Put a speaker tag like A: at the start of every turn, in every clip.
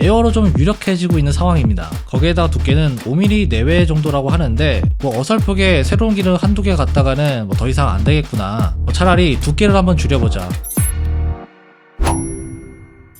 A: 에어로 좀 유력해지고 있는 상황입니다. 거기에다가 두께는 5mm 내외 정도라고 하는데 어설프게 새로운 기능 한두 개 갖다가는 더 이상 안 되겠구나. 차라리 두께를 한번 줄여보자.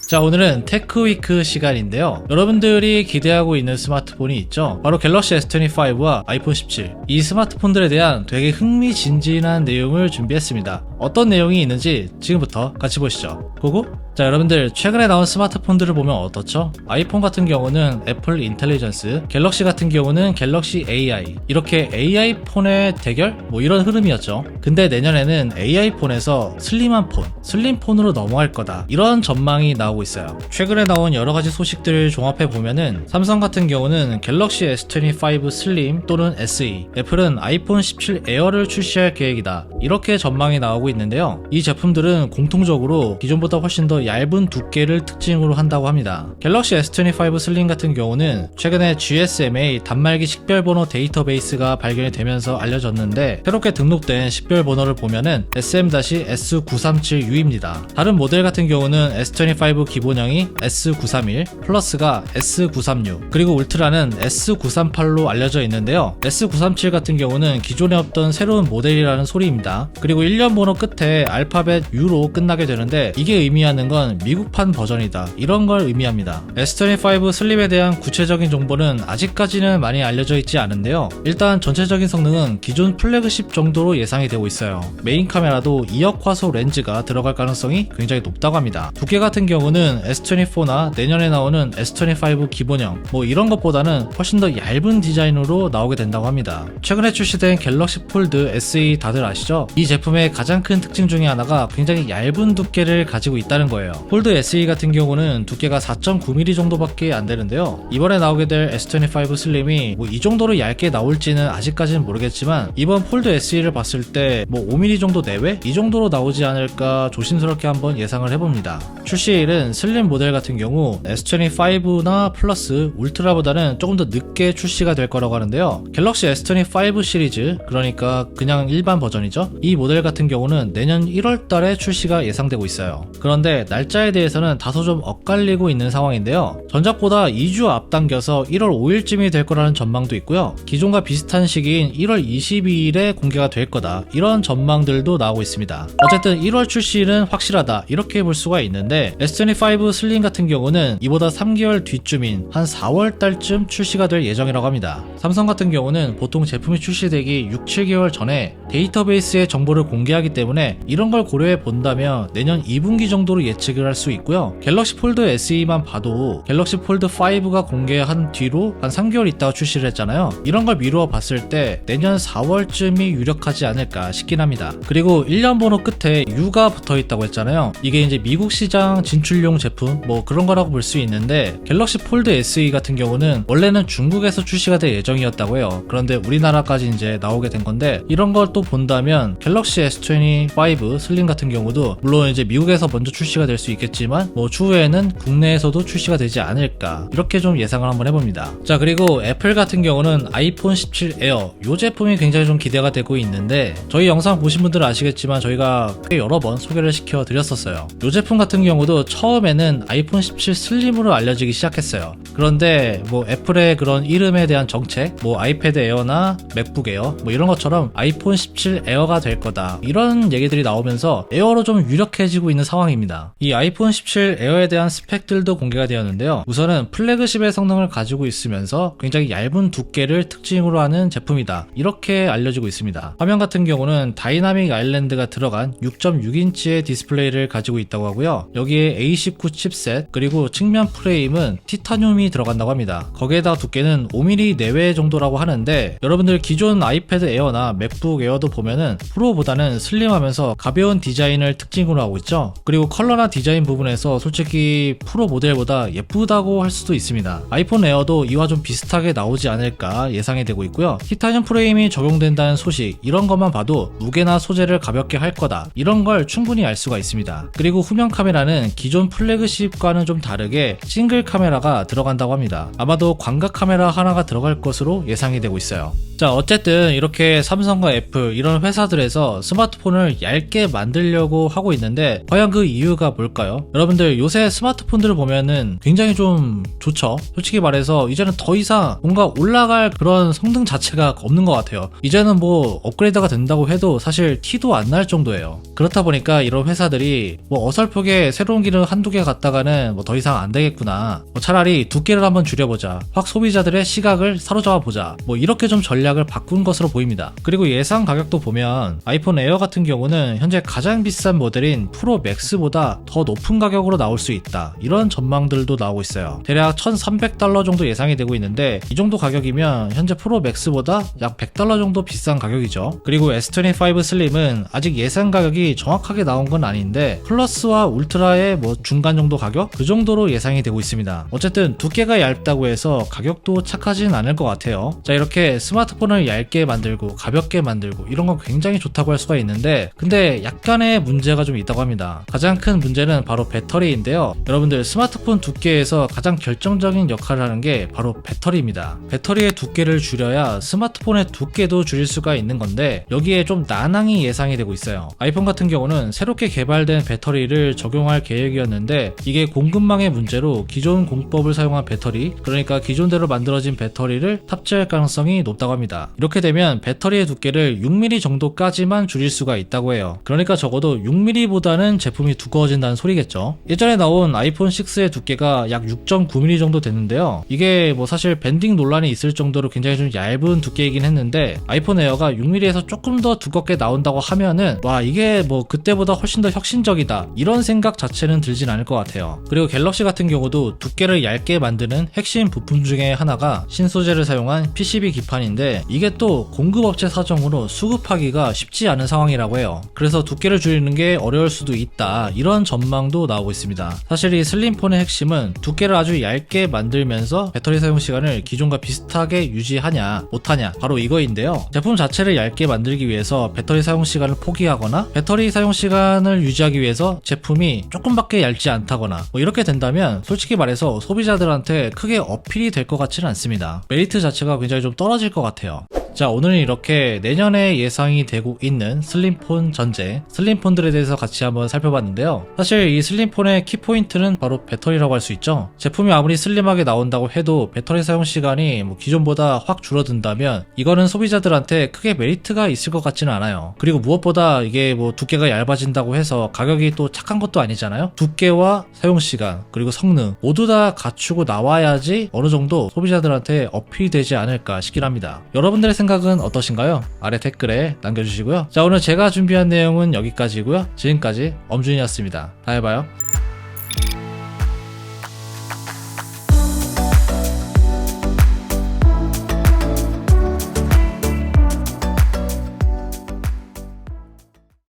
A: 자, 오늘은 테크위크 시간인데요. 여러분들이 기대하고 있는 스마트폰이 있죠. 바로 갤럭시 S25와 아이폰 17. 이 스마트폰들에 대한 되게 흥미진진한 내용을 준비했습니다. 어떤 내용이 있는지 지금부터 같이 보시죠. 고고? 자, 여러분들 최근에 나온 스마트폰들을 보면 어떻죠? 아이폰 같은 경우는 애플 인텔리전스, 갤럭시 같은 경우는 갤럭시 AI, 이렇게 AI 폰의 대결? 이런 흐름이었죠. 근데 내년에는 AI 폰에서 슬림한 폰, 슬림폰으로 넘어갈 거다, 이런 전망이 나오고 있어요. 최근에 나온 여러가지 소식들을 종합해 보면은 삼성 같은 경우는 갤럭시 S25 슬림 또는 SE, 애플은 아이폰 17 에어를 출시할 계획이다, 이렇게 전망이 나오고 있는데요. 이 제품들은 공통적으로 기존보다 훨씬 더 얇은 두께를 특징으로 한다고 합니다. 갤럭시 S25 슬림 같은 경우는 최근에 GSMA 단말기 식별번호 데이터베이스가 발견이 되면서 알려졌는데, 새롭게 등록된 식별번호를 보면은 SM-S937U입니다. 다른 모델 같은 경우는 S25 기본형이 S931, 플러스가 S936, 그리고 울트라는 S938로 알려져 있는데요. S937 같은 경우는 기존에 없던 새로운 모델이라는 소리입니다. 그리고 1년 번호 끝에 알파벳 U로 끝나게 되는데, 이게 의미하는 건 미국판 버전이다, 이런 걸 의미합니다. S25 슬림에 대한 구체적인 정보는 아직까지는 많이 알려져 있지 않은데요. 일단 전체적인 성능은 기존 플래그십 정도로 예상이 되고 있어요. 메인 카메라도 2억 화소 렌즈가 들어갈 가능성이 굉장히 높다고 합니다. 두께 같은 경우는 S24나 내년에 나오는 S25 기본형 이런 것보다는 훨씬 더 얇은 디자인으로 나오게 된다고 합니다. 최근에 출시된 갤럭시 폴드 SE 다들 아시죠? 이 제품의 가장 큰 특징 중에 하나가 굉장히 얇은 두께를 가지고 있다는 거예요. 폴드 SE 같은 경우는 두께가 4.9mm 정도밖에 안 되는데요. 이번에 나오게 될 S25 슬림이 이 정도로 얇게 나올지는 아직까지는 모르겠지만, 이번 폴드 SE를 봤을 때 5mm 정도 내외? 이 정도로 나오지 않을까 조심스럽게 한번 예상을 해봅니다. 출시일은 슬림 모델 같은 경우 S25나 플러스, 울트라보다는 조금 더 늦게 출시가 될 거라고 하는데요. 갤럭시 S25 시리즈, 그러니까 그냥 일반 버전이죠. 이 모델 같은 경우는 내년 1월달에 출시가 예상되고 있어요. 그런데 날짜에 대해서는 다소 좀 엇갈리고 있는 상황인데요. 전작보다 2주 앞당겨서 1월 5일쯤이 될 거라는 전망도 있고요. 기존과 비슷한 시기인 1월 22일에 공개가 될 거다, 이런 전망들도 나오고 있습니다. 어쨌든 1월 출시는 확실하다, 이렇게 볼 수가 있는데, S25 슬림 같은 경우는 이보다 3개월 뒤쯤인 한 4월달쯤 출시가 될 예정이라고 합니다. 삼성 같은 경우는 보통 제품이 출시되기 6, 7개월 전에 데이터베이스의 정보를 공개하기 때문에 이런 걸 고려해 본다면 내년 2분기 정도로 예측을 할 수 있고요. 갤럭시 폴드 SE만 봐도 갤럭시 폴드 5가 공개한 뒤로 한 3개월 있다가 출시를 했잖아요. 이런 걸 미루어 봤을 때 내년 4월쯤이 유력하지 않을까 싶긴 합니다. 그리고 1년 번호 끝에 U가 붙어 있다고 했잖아요. 이게 이제 미국 시장 진출용 제품 그런 거라고 볼 수 있는데, 갤럭시 폴드 SE 같은 경우는 원래는 중국에서 출시가 될 예정이었다고 해요. 그런데 우리나라까지 이제 나오게 된 건데, 이런 걸 또 본다면 갤럭시 S25 슬림 같은 경우도 물론 이제 미국에서 먼저 출시가 될 수 있겠지만 추후에는 국내에서도 출시가 되지 않을까, 이렇게 좀 예상을 한번 해봅니다. 자, 그리고 애플 같은 경우는 아이폰 17 에어, 이 제품이 굉장히 좀 기대가 되고 있는데, 저희 영상 보신 분들은 아시겠지만 저희가 꽤 여러 번 소개를 시켜 드렸었어요. 이 제품 같은 경우도 처음에는 아이폰 17 슬림으로 알려지기 시작했어요. 그런데 애플의 그런 이름에 대한 정책, 아이패드 에어나 맥북 에어 이런 것처럼 아이폰 17 에어가 될 거다, 이런 얘기들이 나오면서 에어로 좀 유력해지고 있는 상황입니다. 이 아이폰 17 에어에 대한 스펙들도 공개가 되었는데요. 우선은 플래그십의 성능을 가지고 있으면서 굉장히 얇은 두께를 특징으로 하는 제품이다, 이렇게 알려지고 있습니다. 화면 같은 경우는 다이나믹 아일랜드가 들어간 6.6인치의 디스플레이를 가지고 있다고 하고요. 여기에 A19 칩셋, 그리고 측면 프레임은 티타늄이 들어간다고 합니다. 거기에다가 두께는 5mm 내외 정도라고 하는데, 여러분들 기존 아이패드 에어나 맥북 에어도 보면은 프로보다는 슬림하면서 가벼운 디자인을 특징으로 하고 있죠. 그리고 컬러나 디자인 부분에서 솔직히 프로 모델보다 예쁘다고 할 수도 있습니다. 아이폰 에어도 이와 좀 비슷하게 나오지 않을까 예상이 되고 있고요. 티타늄 프레임이 적용된다는 소식, 이런 것만 봐도 무게나 소재를 가볍게 할 거다, 이런 걸 충분히 알 수가 있습니다. 그리고 후면 카메라는 기존 플래그십과는 좀 다르게 싱글 카메라가 들어간다고 합니다. 아마도 광각 카메라 하나가 들어갈 것으로 예상이 되고 있어요. 자, 어쨌든 이렇게 삼성과 애플 이런 회사들에서 스마트폰을 스마트폰을 얇게 만들려고 하고 있는데 과연 그 이유가 뭘까요? 여러분들 요새 스마트폰들을 보면은 굉장히 좀 좋죠. 솔직히 말해서 이제는 더 이상 뭔가 올라갈 그런 성능 자체가 없는 것 같아요. 이제는 뭐 업그레이드가 된다고 해도 사실 티도 안 날 정도예요. 그렇다 보니까 이런 회사들이 뭐 어설프게 새로운 기능 한두 개 갖다가는 뭐 더 이상 안 되겠구나, 뭐 차라리 두께를 한번 줄여보자, 확 소비자들의 시각을 사로잡아 보자, 뭐 이렇게 좀 전략을 바꾼 것으로 보입니다. 그리고 예상 가격도 보면 아이폰 에어 같은 경우는 현재 가장 비싼 모델인 프로 맥스보다 더 높은 가격으로 나올 수 있다, 이런 전망들도 나오고 있어요. 대략 $1,300 정도 예상이 되고 있는데 이 정도 가격이면 현재 프로 맥스보다 약 $100 정도 비싼 가격이죠. 그리고 S25 슬림은 아직 예상 가격이 정확하게 나온 건 아닌데 플러스와 울트라의 뭐 중간 정도 가격? 그 정도로 예상이 되고 있습니다. 어쨌든 두께가 얇다고 해서 가격도 착하진 않을 것 같아요. 자, 이렇게 스마트폰을 얇게 만들고 가볍게 만들고 이런 건 굉장히 좋다고 할 수가 있는데, 근데 약간의 문제가 좀 있다고 합니다. 가장 큰 문제는 바로 배터리인데요. 여러분들 스마트폰 두께에서 가장 결정적인 역할을 하는 게 바로 배터리입니다. 배터리의 두께를 줄여야 스마트폰의 두께도 줄일 수가 있는 건데 여기에 좀 난항이 예상이 되고 있어요. 아이폰 같은 경우는 새롭게 개발된 배터리를 적용할 계획이었는데 이게 공급망의 문제로 기존 공법을 사용한 배터리, 그러니까 기존대로 만들어진 배터리를 탑재할 가능성이 높다고 합니다. 이렇게 되면 배터리의 두께를 6mm 정도까지만 줄일 수가 있다고 해요. 그러니까 적어도 6mm보다는 제품이 두꺼워진다는 소리겠죠. 예전에 나온 아이폰 6의 두께가 약 6.9mm 정도 됐는데요. 이게 뭐 사실 밴딩 논란이 있을 정도로 굉장히 좀 얇은 두께이긴 했는데 아이폰 에어가 6mm에서 조금 더 두껍게 나온다고 하면은 와, 이게 뭐 그때보다 훨씬 더 혁신적이다, 이런 생각 자체는 들진 않을 것 같아요. 그리고 갤럭시 같은 경우도 두께를 얇게 만드는 핵심 부품 중에 하나가 신소재를 사용한 PCB 기판인데 이게 또 공급업체 사정으로 수급하기가 쉽지 않은 상황이라고 해요. 그래서 두께를 줄이는 게 어려울 수도 있다, 이런 전망도 나오고 있습니다. 사실 이 슬림폰의 핵심은 두께를 아주 얇게 만들면서 배터리 사용 시간을 기존과 비슷하게 유지하냐 못하냐, 바로 이거인데요. 제품 자체를 얇게 만들기 위해서 배터리 사용 시간을 포기하거나 배터리 사용 시간을 유지하기 위해서 제품이 조금밖에 얇지 않다거나 뭐 이렇게 된다면 솔직히 말해서 소비자들한테 크게 어필이 될 것 같지는 않습니다. 메리트 자체가 굉장히 좀 떨어질 것 같아요. 자, 오늘은 이렇게 내년에 예상이 되고 있는 슬림폰 전제, 슬림폰들에 대해서 같이 한번 살펴봤는데요. 사실 이 슬림폰의 키포인트는 바로 배터리라고 할 수 있죠. 제품이 아무리 슬림하게 나온다고 해도 배터리 사용 시간이 뭐 기존보다 확 줄어든다면 이거는 소비자들한테 크게 메리트가 있을 것 같지는 않아요. 그리고 무엇보다 이게 뭐 두께가 얇아진다고 해서 가격이 또 착한 것도 아니잖아요. 두께와 사용 시간 그리고 성능 모두 다 갖추고 나와야지 어느 정도 소비자들한테 어필이 되지 않을까 싶긴 합니다. 여러분들의 생각은 어떠신가요? 아래 댓글에 남겨주시고요. 자, 오늘 제가 준비한 내용은 여기까지고요. 지금까지 엄준이었습니다. 다음에 봐요.